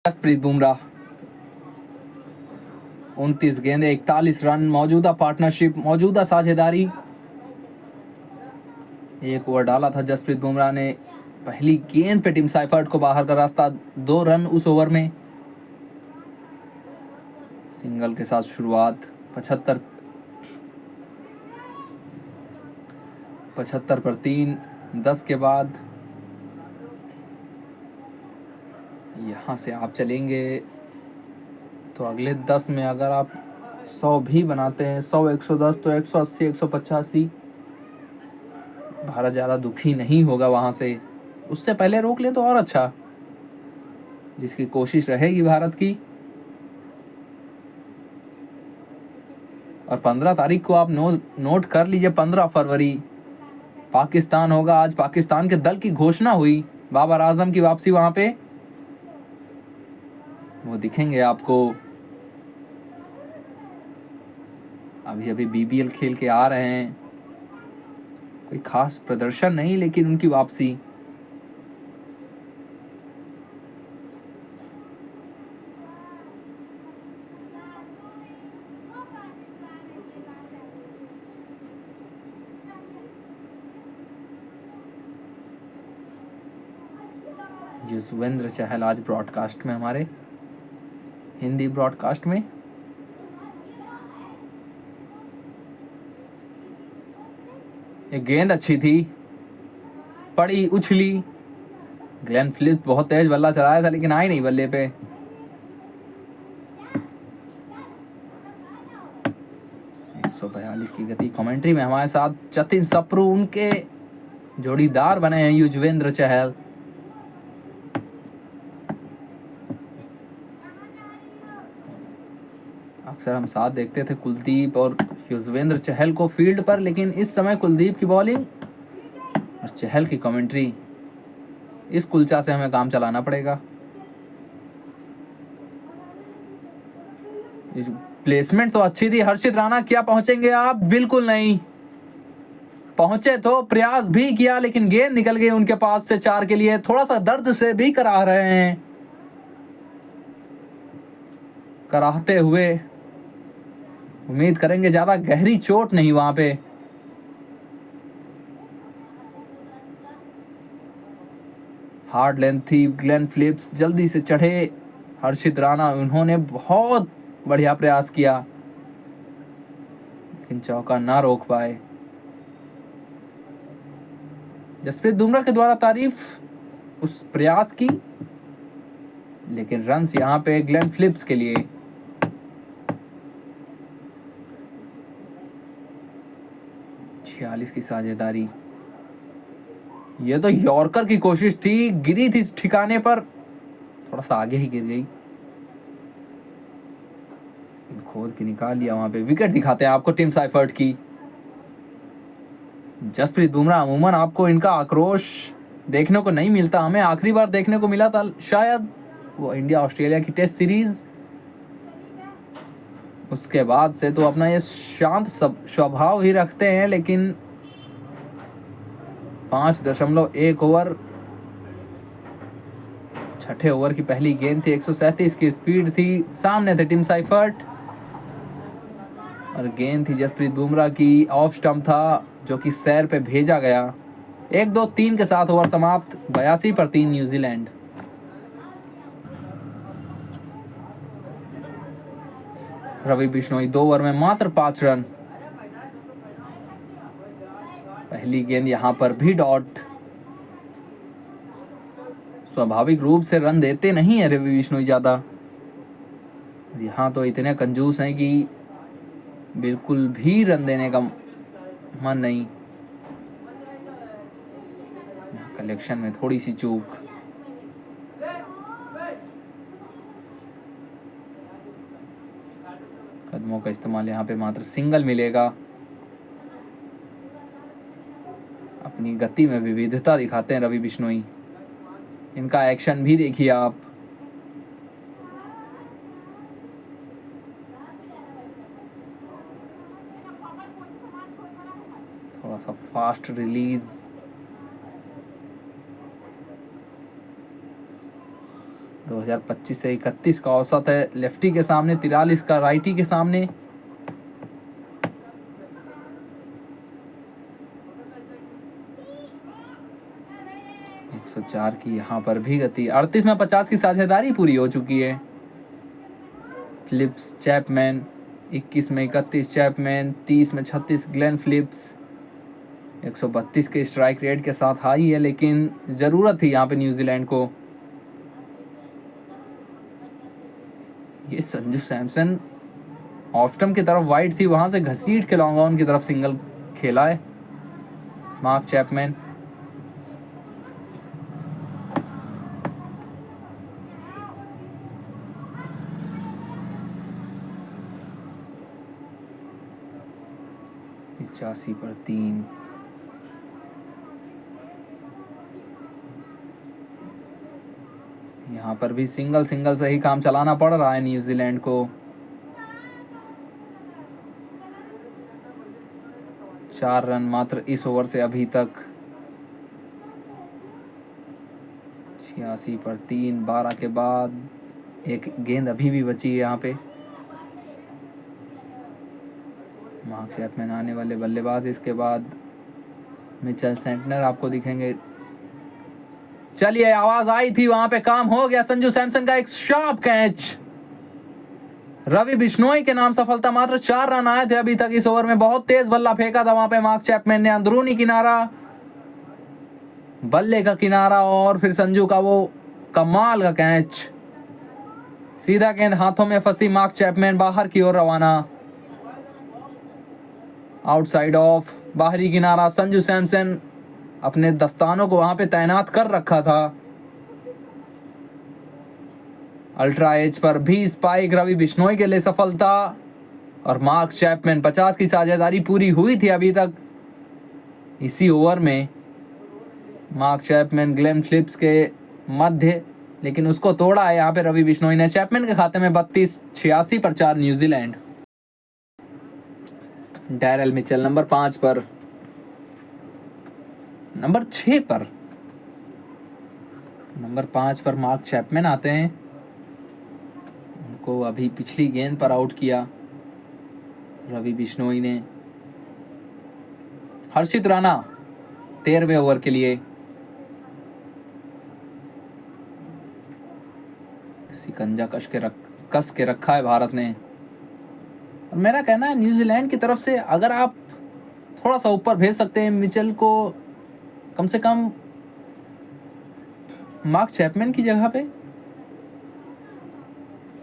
जसप्रीत बुमराह 29 गेंदे 41 रन, मौजूदा पार्टनरशिप, मौजूदा साझेदारी। एक ओवर डाला था जसप्रीत बुमराह ने, पहली गेंद पे टीम साइफर्ट को बाहर का रास्ता, 2 रन उस ओवर में। सिंगल के साथ शुरुआत, 75 पर 3, 10 के बाद यहाँ से आप चलेंगे तो अगले 10 में अगर आप 100 भी बनाते हैं, 100 110 तो 180 185, भारत ज़्यादा दुखी नहीं होगा वहाँ से। उससे पहले रोक लें तो और अच्छा, जिसकी कोशिश रहेगी भारत की। और 15 तारीख को आप नोट कर लीजिए, 15 फरवरी पाकिस्तान होगा। आज पाकिस्तान के दल की घोषणा हुई, बाबर आजम की वापसी वहाँ पे, वो दिखेंगे आपको। अभी अभी बीबीएल खेल के आ रहे हैं, कोई खास प्रदर्शन नहीं, लेकिन उनकी वापसी। युजवेंद्र चहल आज ब्रॉडकास्ट में, हमारे हिंदी ब्रॉडकास्ट में। ये गेंद अच्छी थी, पड़ी, उछली। ग्लेन फिलिप्स बहुत तेज बल्ला चलाया था, लेकिन आई नहीं बल्ले पे। की गति। कमेंट्री में हमारे साथ जतिन सप्रू, उनके जोड़ीदार बने हैं युजवेंद्र चहल। अक्सर हम साथ देखते थे कुलदीप और युजवेंद्र चहल को फील्ड पर, लेकिन इस समय कुलदीप की बॉलिंग और चहल की कमेंट्री, इस कुलचा से हमें काम चलाना पड़ेगा। प्लेसमेंट तो अच्छी थी हर्षित राणा, क्या पहुंचेंगे आप? बिल्कुल नहीं पहुंचे, तो प्रयास भी किया, लेकिन गेंद निकल गई उनके पास से 4 के लिए। थोड़ा सा दर्द से भी करा रहे हैं, कराहते हुए। उम्मीद करेंगे ज्यादा गहरी चोट नहीं वहां पे। हार्ड लेंथ थी, ग्लेन फिलिप्स जल्दी से चढ़े। हर्षित राणा, उन्होंने बहुत बढ़िया प्रयास किया, लेकिन चौका ना रोक पाए। जसप्रीत बुमराह के द्वारा तारीफ उस प्रयास की, लेकिन रन्स यहां पे ग्लेन फिलिप्स के लिए। छियालीस की साझेदारी। ये तो यॉर्कर की कोशिश थी, गिरी थी ठिकाने पर, थोड़ा सा आगे ही गिर गई, खोद के निकाल लिया वहां पे। विकेट दिखाते हैं आपको टीम साइफर्ट की। जसप्रीत बुमराह, अमूमन आपको इनका आक्रोश देखने को नहीं मिलता, हमें आखिरी बार देखने को मिला था शायद वो इंडिया ऑस्ट्रेलिया की टेस्ट सीरीज। उसके बाद से तो अपना ये शांत स्वभाव ही रखते हैं, लेकिन 5.1 ओवर, छठे ओवर की पहली गेंद थी, 137 की स्पीड थी, सामने थे टीम साइफर्ट, और गेंद थी जसप्रीत बुमराह की, ऑफ स्टंप था जो कि सैर पे भेजा गया। 1 2 3 के साथ ओवर समाप्त, 82 पर 3 न्यूजीलैंड। रवि बिश्नोई 2 ओवर में मात्र 5 रन। पहली गेंद यहां पर भी डॉट। स्वाभाविक रूप से रन देते नहीं है रवि बिश्नोई ज्यादा, यहां तो इतने कंजूस हैं कि बिल्कुल भी रन देने का मन नहीं। कलेक्शन में थोड़ी सी चूक। कदमों का इस्तेमाल, यहाँ पे मात्र सिंगल मिलेगा। अपनी गति में विविधता दिखाते हैं रवि बिश्नोई, इनका एक्शन भी देखिए आप। थोड़ा सा फास्ट रिलीज। 2025 से 31 का औसत है लेफ्टी के सामने, 43 का राइटी के सामने। एक 104 की यहाँ पर भी गति। 38 में 50 की साझेदारी पूरी हो चुकी है। फिलिप्स चैपमैन, 21 में 31 चैपमैन, 30 में 36 ग्लेन फिलिप्स। 132 के स्ट्राइक रेट के साथ हाई है, लेकिन ज़रूरत थी यहाँ पे न्यूजीलैंड को। ये संजू सैमसन ऑफ स्टंप की तरफ वाइड थी, वहां से घसीट के लॉन्ग ऑन की तरफ सिंगल खेला है मार्क चैपमैन। पिचासी पर 3। यहाँ पर भी सिंगल से ही काम चलाना पड़ रहा है न्यूजीलैंड को। 4 रन मात्र इस ओवर से अभी तक। 86 पर 3, 12 के बाद एक गेंद अभी भी बची है यहाँ पे। मार्क चैपमैन आने वाले बल्लेबाज, इसके बाद मिचेल सेंटनर आपको दिखेंगे। चलिए, आवाज आई थी, वहां पे काम हो गया। संजू सैमसन का एक शार्प कैच, रवि बिश्नोई के नाम सफलता। मात्र 4 रन आए थे अभी तक इस ओवर में। बहुत तेज बल्ला फेंका था वहां पे मार्क चैपमैन ने, अंदरूनी किनारा, बल्ले का किनारा, और फिर संजू का वो कमाल का कैच। सीधा गेंद हाथों में फंसी, मार्क चैपमैन बाहर की ओर रवाना। आउटसाइड ऑफ, बाहरी किनारा। संजू सैमसन अपने दस्तानों को वहां पे तैनात कर रखा था। अल्ट्रा एज पर भी स्पाइक रवि बिश्नोई के लिए सफलता, और मार्क चैपमैन 50 की साझेदारी पूरी हुई थी अभी तक इसी ओवर में। मार्क चैपमैन ग्लेन फिलिप्स के मध्य, लेकिन उसको तोड़ा है यहाँ पे रवि बिश्नोई ने। चैपमैन के खाते में 32, 86 पर 4 न्यूजीलैंड। डैरेल मिचेल नंबर 5 पर। नंबर 6 पर, नंबर 5 पर मार्क चैपमैन आते हैं। उनको अभी पिछली गेंद पर आउट किया रवि बिश्नोई ने। हर्षित राणा 13वें ओवर के लिए। सिकंजा कस के रखा है भारत ने। और मेरा कहना है न्यूजीलैंड की तरफ से, अगर आप थोड़ा सा ऊपर भेज सकते हैं मिचेल को, कम से कम मार्क चैपमैन की जगह पे,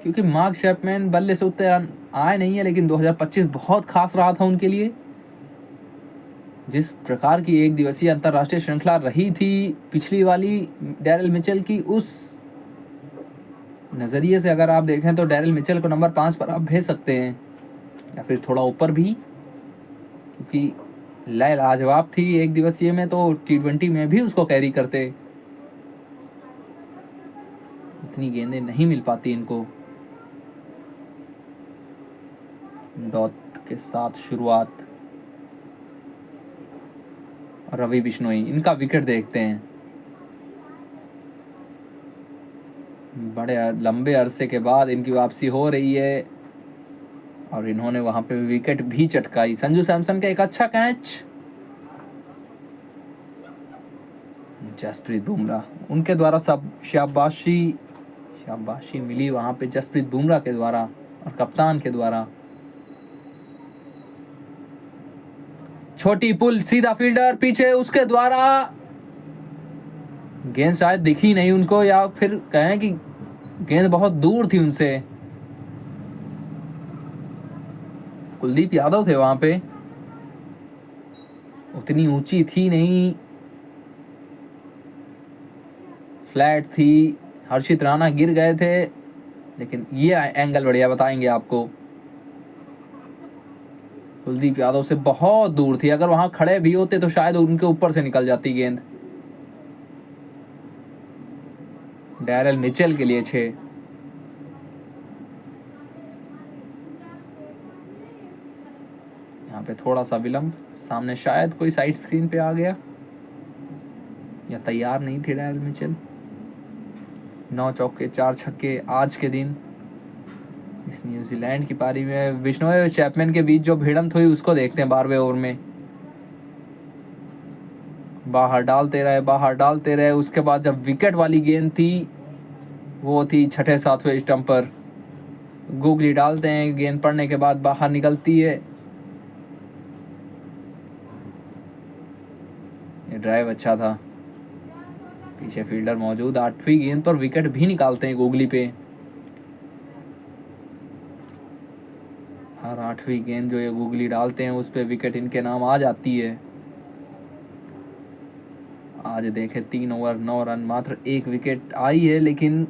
क्योंकि मार्क चैपमैन बल्ले से उतने रन आए नहीं है, लेकिन 2025 बहुत खास रहा था उनके लिए। जिस प्रकार की एक दिवसीय अंतर्राष्ट्रीय श्रृंखला रही थी पिछली वाली डैरेल मिचेल की, उस नज़रिए से अगर आप देखें तो डैरेल मिचेल को नंबर 5 पर आप भेज सकते हैं, या फिर थोड़ा ऊपर भी, क्योंकि लय लाजवाब थी एक दिवसीय में, तो T20 में भी उसको कैरी करते। इतनी गेंदें नहीं मिल पाती इनको। डॉट के साथ शुरुआत, रवि बिश्नोई, इनका विकेट देखते हैं। बड़े लंबे अरसे के बाद इनकी वापसी हो रही है, और इन्होंने वहां पे विकेट भी चटकाई। संजू सैमसन का एक अच्छा कैच। जसप्रीत बुमराह, उनके द्वारा सब शाबाशी मिली वहां पे जसप्रीत बुमराह के द्वारा और कप्तान के द्वारा। छोटी पुल, सीधा फील्डर पीछे, उसके द्वारा गेंद शायद दिखी नहीं उनको, या फिर कहें कि गेंद बहुत दूर थी उनसे। कुलदीप यादव थे वहां पे, उतनी ऊंची थी नहीं, फ्लैट थी। हर्षित राणा गिर गए थे, लेकिन ये एंगल बढ़िया बताएंगे आपको। कुलदीप यादव से बहुत दूर थी, अगर वहां खड़े भी होते तो शायद उनके ऊपर से निकल जाती गेंद। डैरेल मिचेल के लिए 6। यहाँ पे थोड़ा सा विलंब, सामने शायद कोई साइड स्क्रीन पे आ गया, या तैयार नहीं थे डैरेल मिचेल। 9 चौके 4 छक्के आज के दिन। इस न्यूजीलैंड की पारी में बिश्नोई और चैपमैन के बीच जो भिड़ंत हुई उसको देखते हैं 12वें ओवर में। बाहर डालते रहे। उसके बाद जब विकेट वाली गेंद थी वो थी 6-7वें स्टंप पर। गूगली डालते हैं, गेंद पड़ने के बाद बाहर निकलती है। ये ड्राइव अच्छा था, पीछे फील्डर मौजूद। 8वीं गेंद पर विकेट भी निकालते हैं गूगली पे। हर 8वीं गेंद जो ये गूगली डालते हैं उस पे विकेट इनके नाम आ जाती है। आज देखे 3 ओवर 9 रन, मात्र 1 विकेट आई है, लेकिन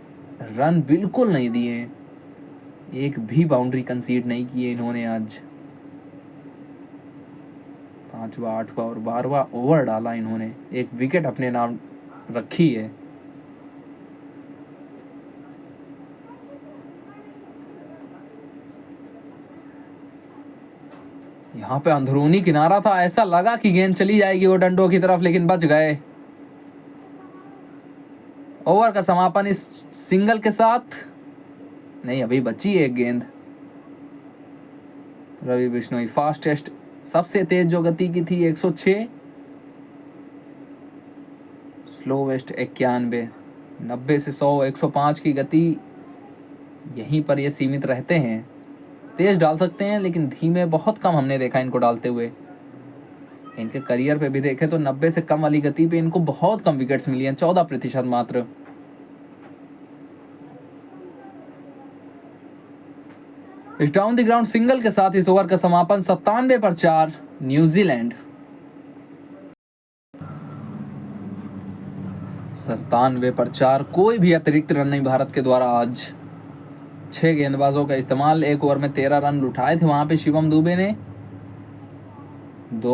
रन बिल्कुल नहीं दिए। एक भी बाउंड्री कंसीड नहीं की है इन्होंने आज। 5वां 8वां और 12वां ओवर डाला इन्होंने, 1 विकेट अपने नाम रखी है। यहाँ पे अंदरूनी किनारा था, ऐसा लगा कि गेंद चली जाएगी वो डंडों की तरफ, लेकिन बच गए। ओवर का समापन इस सिंगल के साथ। नहीं, अभी बची है एक गेंद। रवि बिश्नोई फास्टेस्ट, सबसे तेज जो गति की थी 106, स्लोवेस्ट 91। 90 से 100 105 की गति, यहीं पर ये सीमित रहते हैं। तेज डाल सकते हैं लेकिन धीमे बहुत कम हमने देखा इनको डालते हुए। इनके करियर पे भी देखें तो 90 से कम वाली गति पे इनको बहुत कम विकेट्स मिली हैं, 14% मात्र। इस डाउन द ग्राउंड सिंगल के साथ इस ओवर का समापन 97 पर 4 न्यूजीलैंड। 97 पर 4, कोई भी अतिरिक्त रन नहीं भारत के द्वारा आज। 6 गेंदबाजों का इस्तेमाल, 1 ओवर में 13 रन उठाए थे वहां पे शिवम दुबे ने। 2